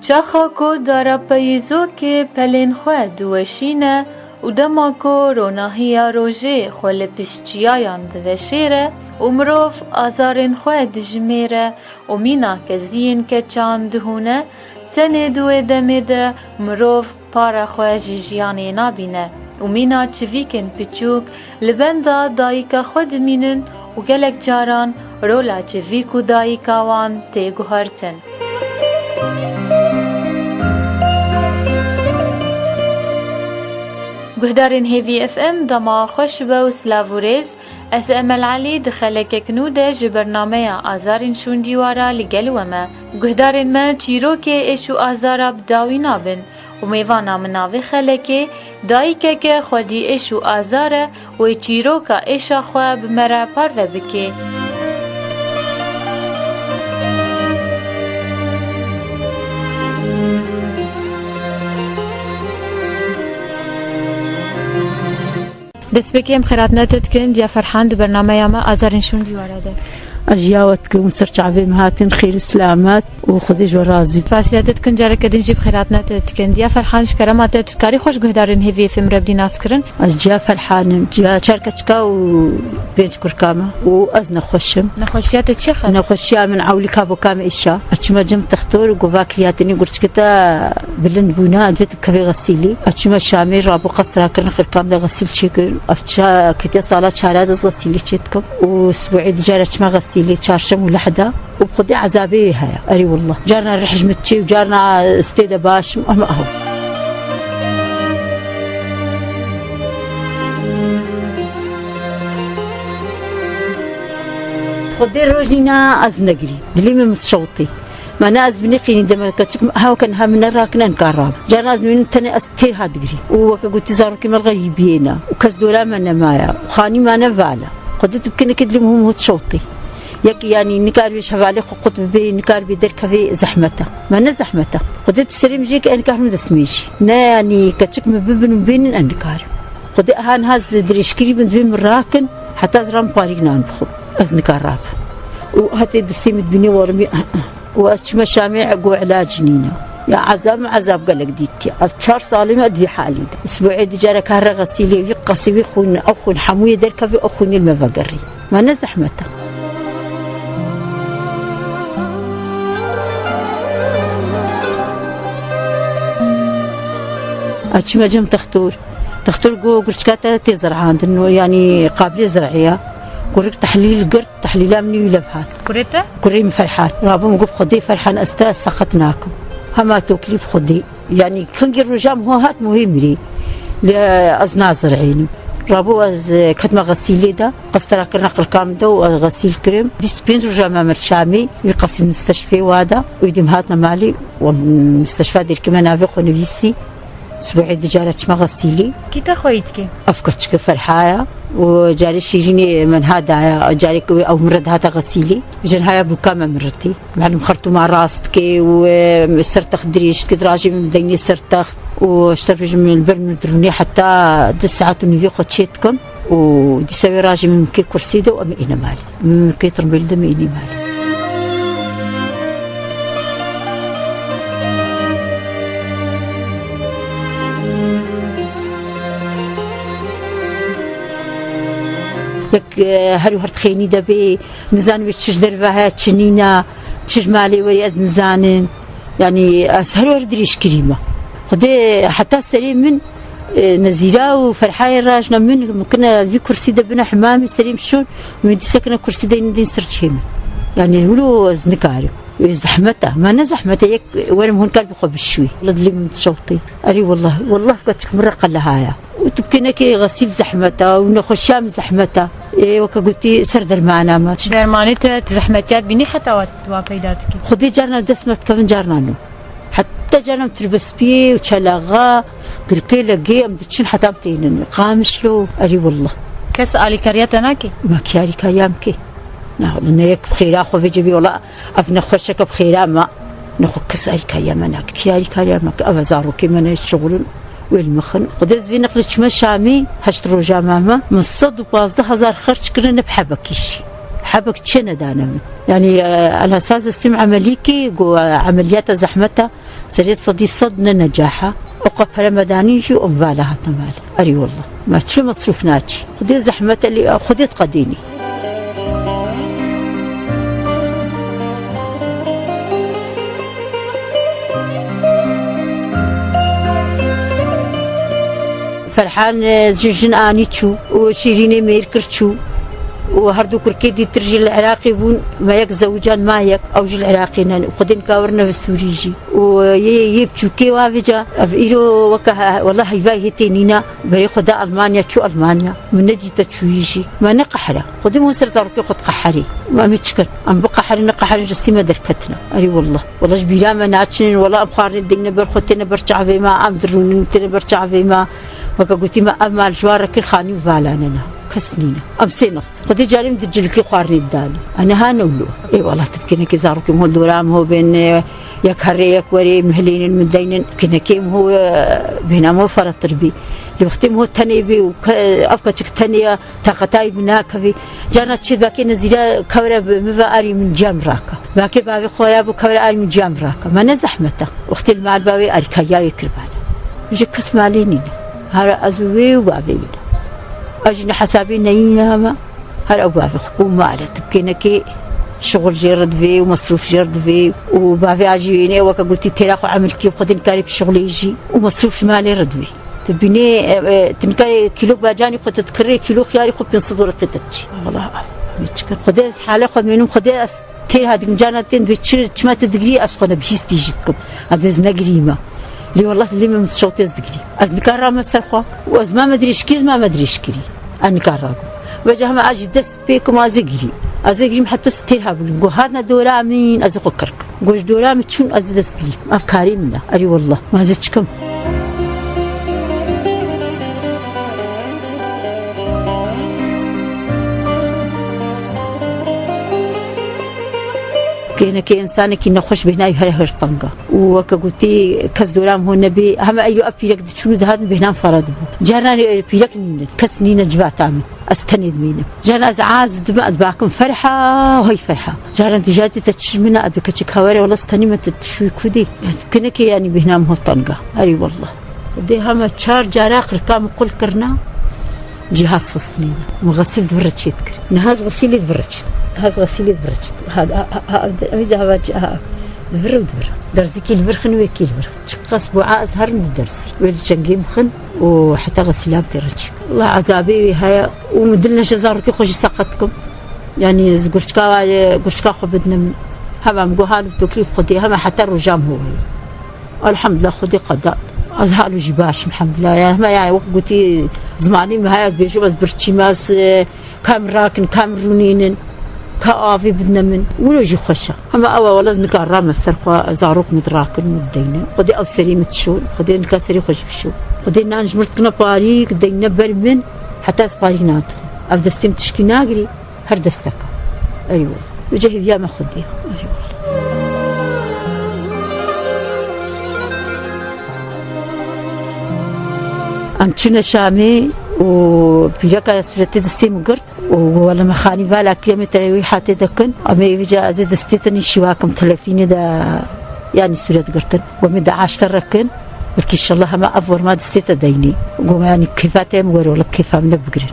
چاخا کو دارا پیزو که پلین خواه دوشینه و دما کو روناهیا روژه خول پشچیایان دوشیره و مروف آزارین خواه دجمیره و مینا که زین که چاند دهونه تنه دوه دمه ده مروف پارا خواه جیجیانه نابینه و مینا چویکن پچوک لبنده دایکا خود مینن و گلک جاران رولا چویکو دایکاوان تیگو هرتن. گهدارین هیوی اف ام دما خوش با و سلاوریز اس امل علی دخلک کنوده جبرنامه آزارین شون دیوارا لگل وما گهدارین ما چیرو که ایشو آزارا بداوی نابن و میوانا مناوی خلکه دایکه که خودی ایشو آزاره و چیرو که ایشا خواه بمرا پرو بکه. دست بکیم خیرات نتت کند یا فرحان دو برنامه ما آزارین شون دیواره ده أجياوتكم وسرچعبي مهاتن خير سلامات وخديج ورازي فاسياتت كن جارك كدن جيب خيرات نتت كند يا فرحان شكرمات تكاري خوش گهدارن هيفي فيم ربدي ناسكرن أجيا فرحانم جيا شركتك وبينج كركامة وأزنا خوشم نخوشيات تشخ نخوشيا من عولي كابو كام إيشا أتشما جم تختور وقواكياتني قلت كتا بلن بونا أدفت بكفي غسيلي أتشما شامي رابو قصرا كرن خركام دا غسيل شكر أفتشا كتا صالات شارات غسيلي شتكم وأسبوعي دجارة ما غسيل اللي تشارشم ولحدا وبخدي عذابي هيا أري والله جارنا رح جمتشي وجارنا استيدا باش ما هو خدي روجينا أزنقري دلي من متشوطي ما ناس بنقيني دم كتشك هاو كان همنا راكنا نكرب جارنا من تاني أستير هادقري وكقولت زارك مال غيبينا وكزدولا ما مايا وخاني ما نفعله قدرت بكنا كدلمهم هو تشوطي يك يعني نكار بيش حوالي خقط بي نكار بيدر كفي زحمته ما نزحمته قدرت سليم جيك أنا كارم دسميجي نا يعني كتشك مبين وبين أنكار قد هان هاز دريشكري من ذي مراكن حتى زرام بارينا نبخو أزنكار راب وهاتي دسيمت بني ورمي وأشما شامع قو علاج نينا يا عذاب قالك ديتي أفشار صالمة أدي حالي أسبوعي دجارة كهرة غسيلي يقصي خون أو خون حموية در كفي أو خون المفقري ما نزحمته أشما جم تختور جو قرشكاتا تزرعان إنه يعني قابلة زرعية قرك تحليل قرد تحليلها مني ولبهات كريم فرحان رابهم قب خدي فرحان أستاذ سقطناكم هما توكليب خدي يعني خنقر رجام هو هات مهم لي لأزنا زرعيني رابو از كتما غسيلي دا قصترا كرنقل كامدة وغسيل كريم بس بين رجام مرشامي يقصي المستشفى وادا ويدم هاتنا مالي ومستشفى دير كمان نافق ونفيسي سبوعي دجارة ما غسيلي كي تخويتك أفكرتك فرحايا وجاري شيريني من هذا جاري أو مرد هذا غسيلي جن هاي بكامة مرتي معلم خرطو مع راستك وسرتخ دريش كدراجي من ديني سرتخ واشترك من البرم دروني حتى 10 ساعات ونفي خدشيتكم ودي سوي راجي من كي كرسيدة وأمئنا مالي من كي ترميل دمئني مالي يك هرو هرتخيني دبي نزان بيش دربها تشنينا تشمالي وري از نزان يعني هرو هردريش كريمه خدي حتى سليم من نزيرة وفرحاي راجنا من كنا في كرسي دبنا حمامي سليم شون ويدي سكنا كرسي دين سرتشيم يعني يقولوا زنكاري زحمته ما نزحمته يك وين هون كان بخو بالشوي لدلي من شوطي اري والله فكتك مره قلهايا وتبكينا كي غسيل زحمته ونخشام زحمته إيه وكقولتي سردر معنا ما درمانته زحمتيات بني حتى وابيداتك خدي جارنا دسمت كفن جارنا نو حتى جارنا تربس بيه وشلغا قرقي لقي امدتشن حتى متينن قامش له اري والله كسالي كرياتناكي ما كياري كيامكي لأن يك بخيرا خو في جبي والله أفنى خشك بخيرا ما نخو كسالي كيامناك كياري كيامك أفزارو كمان الشغل والمخن قدرت في نقل شما شامي هشترو جامامة من 112,000 خرج كرنا بحبكيش حبك تشنا دانا يعني على اساس استم عمليكي عمليات زحمتها سريت صدي صدنا نجاحها وقف رمضانيجي ومبالها تمال اري والله ما تشو مصروف ناتشي خدي زحمتها اللي خدي تقديني. فرحان زجن آنيتشو وشيريني ميركرتشو وهردو كركيدي ترجي العراقي بون ما يك زوجان ما يك او جل العراقيين وخدين كاورنا في السوريجي ويبتشو كي وافجا افيرو وكا والله هاي تنينا بري خدا المانيا شو المانيا من نجي تشويجي ما نقحره خدي مو سر تركي خد قحري ما متشكر ام بقحري نقحري جستي ما دركتنا اري والله جبيلا ما ناتشن ولا ابخار دينا برختنا برجع في ما ام درون برجع في ما وكا قلتي ما امال جوارك الخاني فالاننا كسنينة أمسي نفس خدي جاري مدجلكي خوارني الداني أنا هانولو إي والله تبكينا كي زاروكي مهول دورام هو بين يك هري يك وري مهلين المدينين كنا كيم هو بينا مو فرط تربي لوقتي مو تنيبي وأفكتك تانية تاقتاي بناكبي جانا تشيد باكي نزيلا كورا مفاري من جامراكا باكي بابي خويا بو كورا آري من جامراكا ما نزحمته وقتي المال بابي آري كياوي كربانا وجي كسم علينينا هارا أزوي وبابينا أجن حسابي نينا ما هر أبوافق ومالة تبكينا كي شغل جرد في ومصروف جرد في وبافي عجيني وكا قلتي تراخو عمل كي وخدين كاري بشغل يجي ومصروف مالي رد في تبيني تنكاري كيلو باجاني خد تكري كيلو خياري خد بنصدور قيتتشي والله متشكر خدي حالة خد منهم خدي تير هادك مجانتين بتشير تشما تدقري أسخنا بحيس تيجيتكم هذا نقريمة لي والله اللي ما متشوطي أصدقري أزنكار ما سرخوا وأز ما مدري شكيز ما مدري شكري أنكار وجه ما أجي دست بيكم أزقري حتى ستيرها بقول هذا دورا مين أزقكرك قول دورا متشون أزدستري أفكاري منه أري والله ما زدتكم كينا كي إنسان كي نخش بهنا يهره طنقة وكقولتي كز دورام هو النبي هم أيو أبيلك شنو ده هذا بهنا فرد جانا بيلك كسنين جبات عمل أستند مينا جانا أزعاز دم باكم فرحة وهي فرحة جانا تجاتي تشمنا أبيك تشكاوري والله استني تشوي كودي كنا كي يعني بهنا هو طنقة أري والله دي هم تشار جارا ركام قل كرنا جهاز صنينا مغسل دبرت شيتكر نهاز غسيل دبرت هذا غسيل دبرت هذا دبر درزي كي البرخ نويكي البرخ تقص بوعاء أزهر من الدرس ويلجنجي مخن وحتى غسيلها بترجك الله عذابي هيا ومدلنا شزارك يخرج ساقتكم يعني قرشكا خبدنا هما مقوها بتوكيف خدي هما حتى الرجام هو الحمد لله خدي قضاء أزهر جباش الحمد لله يا ما يعني وقت قلتي زماني ما هي بيجوا بس برشي ماس كامراكن كامرونين كافي بدنا من ولوجي خشة هما أول والله نكار رام السرقة زاروك مدراكن مدينة خدي أو سليمة شو خدي نكسري خش بشو خدي نانج مرتنا باريك دينا برمن حتى سباريك نادخل أفدستم تشكي ناقري هردستك أيوة وجهي يا ما خدي أيوة أمشينا شامي وبيجاك سرتي دستي مقر ولا مخاني بالا كلمة تروي حتى دكن أما يجا أزيد دستيتني شواكم تلفيني دا يعني سرت قرتن ومن 10 ركن بركي إن شاء الله ما أفور ما دستيت ديني وقوم يعني كيفاتي مقر ولا كيفا من بقرن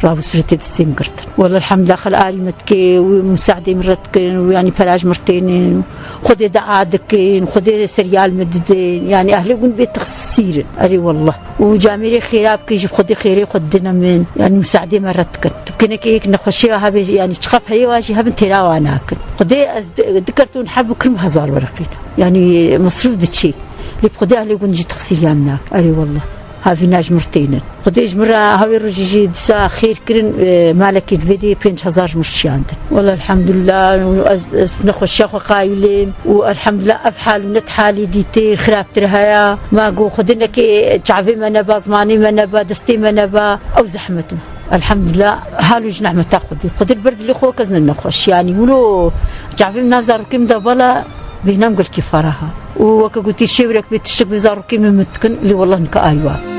رابو سرتي دستي مقرتن والله الحمد لله خل آلي متكي ومساعدة مرتكن ويعني فلاج مرتين خدي دعادكين خدي سريال مددين يعني أهلي قن بيت تخسير أري والله وجاميري خيراب كي خدي خيري خدنا من يعني مساعدة مرتكن تبكينا كيك نخشيها هبي يعني تخاف هي واجي هبن تراوا ناكن خدي ذكرتون حب كرم هزار ورقين يعني مصروف دتشي اللي بخدي أهلي قن جي تخسير يامناك أري والله هذي ناج مرتين خديج مرة هاوي رجيجي دسا خير كرن مالك الفيديو 5000 مشي عندنا والله الحمد لله نخش شاخو قايلين والحمد لله أفحال ونت حالي ديتي خراب ترهايا ما قو خدنا كي تعبي ما نبا زماني ما نبا دستي ما نبا أو زحمته الحمد لله هالو جنع ما تاخذي خد البرد اللي خوك كزنا نخش يعني ولو تعبي من نفزر كم دبلا بينام قلت كفارها وكقولتي شيورك بتشتك بزارو كم متكن اللي والله نك أيوة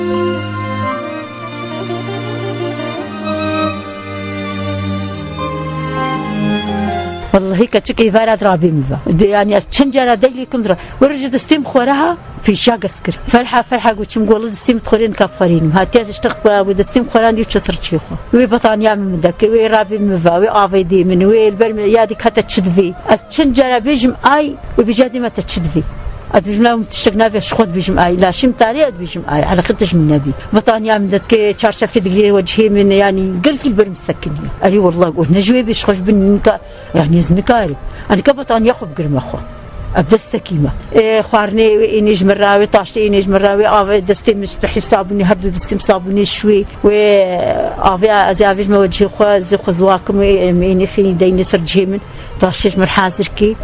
والله كتشكي فارد رابي مفا يعني تشنجرة دايليكم درا ورجع دستيم خورها في شاق اسكر فرحة قلت والله دستيم تخورين كافرين هاتياز اشتغت ودستيم خوران دي تشسر شيخو وي بطانيا من دك وي رابي مفا وي افي دي من وي البرم يادي حتى تشدفي تشنجرة بيجم اي وبجادي ما تشدفي أدبيجم تشتغنا في شخوط بيجم آي لا شم تاري أدبيجم آي على خدش من النبي بطانيا من دتك شارشة في دقيقة وجهي من يعني قلت البرم سكنية أري والله قلت نجوي بيشخش بنك يعني زنكاري أنا كبطان ياخذ قرم أخو أبدا استكيمة خوارني إنيج مراوي طاشتي إنيج مراوي آفي دستي مستحيف صابوني هردو دستي صابوني شوي و آفي أزافيج ما وجهي خو زي خزواكم ميني خيني ديني سرجي من طاشتيش مرحازر كي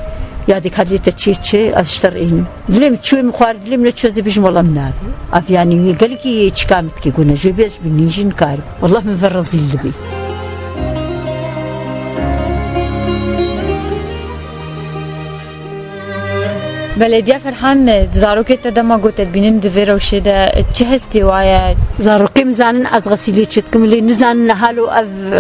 يادك هذي تشيتشي أشترين دلهم تشوي مخار دلهم نتشوي زي بيجم والله منابي أف يعني قال لك يتشكامت كي قلنا جوي بيش بنيجي نكارب والله من فرزي اللي بي بلدية فرحان زاروكي تدما قلت بينين دفيرة وشيدا تشهستي وايا زاروكي مزانن از غسيلي تشتكم اللي نزان هالو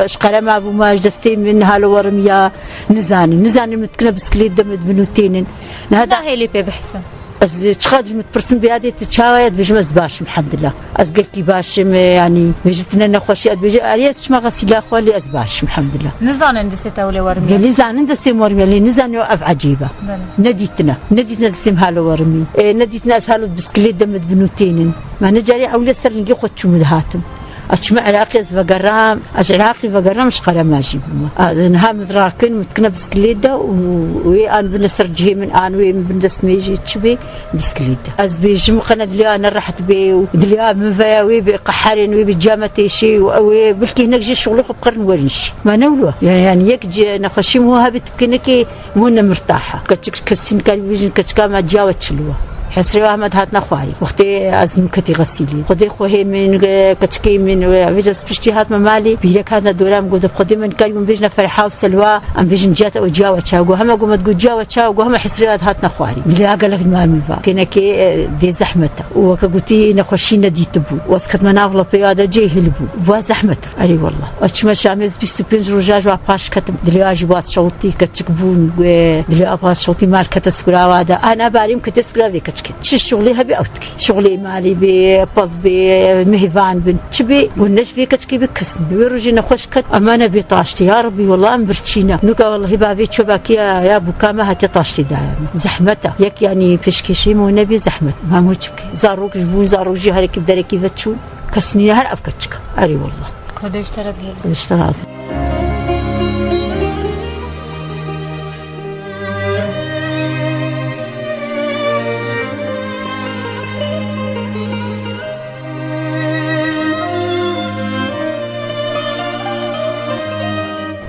شقرا ما ابو ماج دستي من هالو ورميا نزان متكنا بسكليت دمد بنوتين هذا هي اللي بحسن از تخرج متبرسن بهذه تشاويت بجمز باش الحمد لله از قلت باش يعني بيجتنا نخوشي بيجي اريس ما غسيلا خولي از باش الحمد لله نزان اندسي تولي ورمي اللي زان اندسي ورمي اللي نزان يوقف عجيبه نديتنا دسم هالو ورمي نديتنا هالو بسكليت دمد بنوتين ما نجري اولي سر نجي خوتشو مدهاتم أشمع عراقي فقرام عراقي فقرام مش قرام ماشي بما نها مدراكن متكنا بسكليدا وأنا بنسر جهي من أنا وين بندس ميجي تشبي بسكليدا أز بيجم قنا دليا أنا رحت بي ودليا من فياوي بقحرين وبجامة شيء وبلكي نجي شغله بقرن ورنش ما نولوه يعني يكجي نخشي مو هابت كنكي مو مرتاحة كتشك كسين كان بيجن كتشكا ما جاوت شلوه حسري أحمد هاتنا خواري وقتي أزم كتي غسيلي خدي خوهي من كتشكي من ويجس بشتي هات ممالي بيرك هاتنا دورام قد خدي من كلمة بيجنا فرحة وسلوى أم بيجن جات وجاوة شاو هم قوم تقول جاوة شاو هم حسري هاتنا خواري اللي أقلك ما من فا كنا كي دي زحمته وكقولتي نخشينا دي تبو واسكت منافلة بياده جي هلبو وزحمته أري والله أشمل شامز بيستو بينج رجاج وعباش كتم دلي أجوات شوطي كتشكبون دلي أباش شوطي مال كتسكرا وادا أنا باريم كتسكرا في شغلي هبي أوتكي شغلي مالي بباز بمهفان بنت شبي قلناش فيك تكي بكسن ويرجي نخش كت أمانة بطاشتي يا ربي والله أمبرتشينا نوكا والله بافي شباك يا بوكامة هاتي طاشتي دايما زحمته يك يعني بيشكشي مو نبي زحمة ما مو تبكي زاروك جبون زاروك جهري كيف داري كيف تشون كسني هر أفكرتك أري والله هذا اشترى بهذا اشترى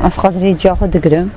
أسقطري جاخو دقرم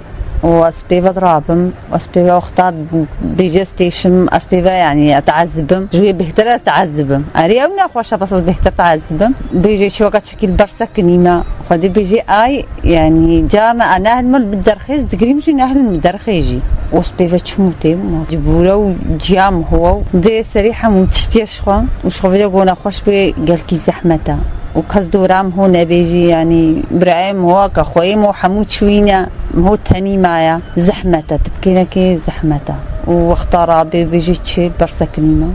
وأسبيفا ضرابم وأسبيفا وقتا بيجي ستيشن أسبيفا يعني أتعذبم جوي بهتر أتعذبم أريونا خوشة بس بهتر أتعذبم بيجي شو وقت شكل برسك نيمة خدي بيجي آي يعني جانا أنا هالمل بالدرخيز دقريم جي نهل المدرخيجي وأسبيفا تشموتي جبورة وجيام هو دي سريحة متشتيش خو وشغلي قونا خوش بي قالكي زحمته وكاز دورام هو نبيجي يعني برايم هو كخويم وحمود شوينا هو تاني معايا زحمته تبكينا كي زحمته واختار بيجي تشي برسكنيمه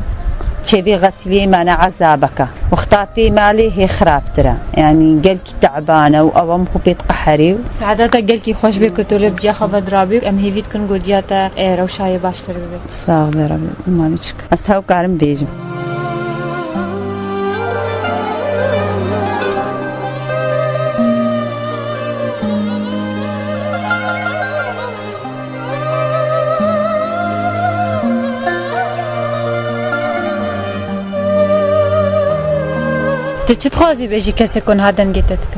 تشي غسلي معنا عذابك واختارتي مالي هي خراب ترى يعني قالكي تعبانه وأوام هو بيت قحري سعادتك قالكي خوش بك تولب جا خبر رابيك ام هيفيت كن قدياتا روشاي باشتر بك صافي ربي ما نشك اسهو كارم بيجي تتخوزي بيجي كسكون هذا نجتتك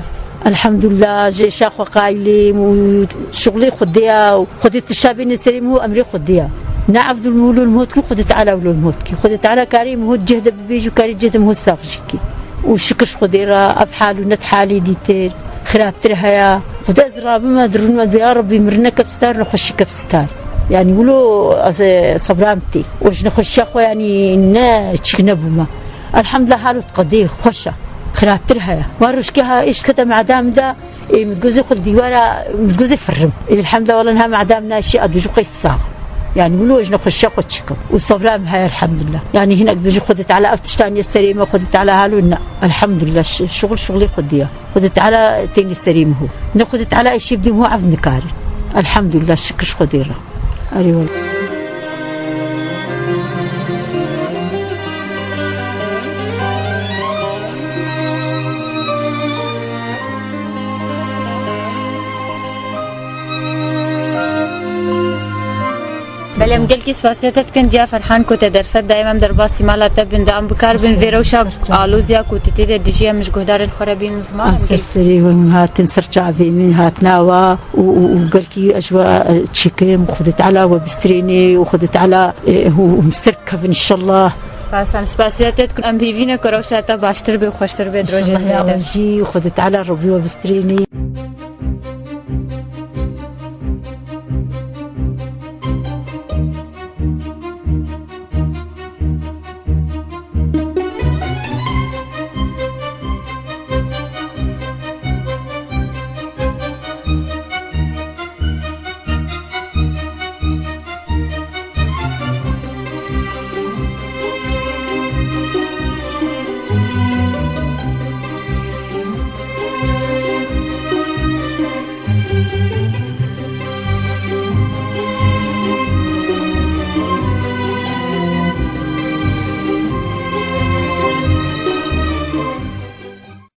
الحمد لله جي شاخ قايلي وشغلي خديها وخديت الشابين السليم هو أمري خديها نعرف المولو الموت كل خدت على ولو الموت كي خدت على كريم هو جهد بيجو كاري جهد هو ساقشكي وشكرش خديرة أفحال ونت حالي ديتير خراب ترهيا خد أزراب ما درون ما يا ربي مرنا كبستار نخش كبستار يعني ولو صبرامتي وش نخش أخو يعني نا تشكنبوما الحمد لله حاله تقضيه خوشة خراب ترهيا واروش كها إيش كده مع دام ده متجوزة خد ديوارة متجوزة فرم الحمد لله والله انها معدامنا شيء أدوج قيس الساعة يعني ولو اجنا خشاق وتشكم والصبرام هاي الحمد لله يعني هناك بيجي خدت على افتشتان يستريمه خدت على هالونا الحمد لله شغلي خديها خدت على تاني يستريمه هو ناخدت على اي شيء بدي هو عبد نكاري الحمد لله الشكر خديره ايوه بلام قلكي سباسيتت كنت جا فرحان كنت درفت دائما درباسي مالا تبن دام بكار بن فيروشا آلوزيا كنت تيدا ديجيا مش قهدار الخرابين زمان سرسري هات نسرجع في من هات ناوا وقلكي أجواء تشيكيم وخدت على وبستريني وخدت على هو مستركب إن شاء الله سباسيتت كنت أم بيفينا كروشاتا باشتر بي وخشتر بي دروجين وخدت على ربي وبستريني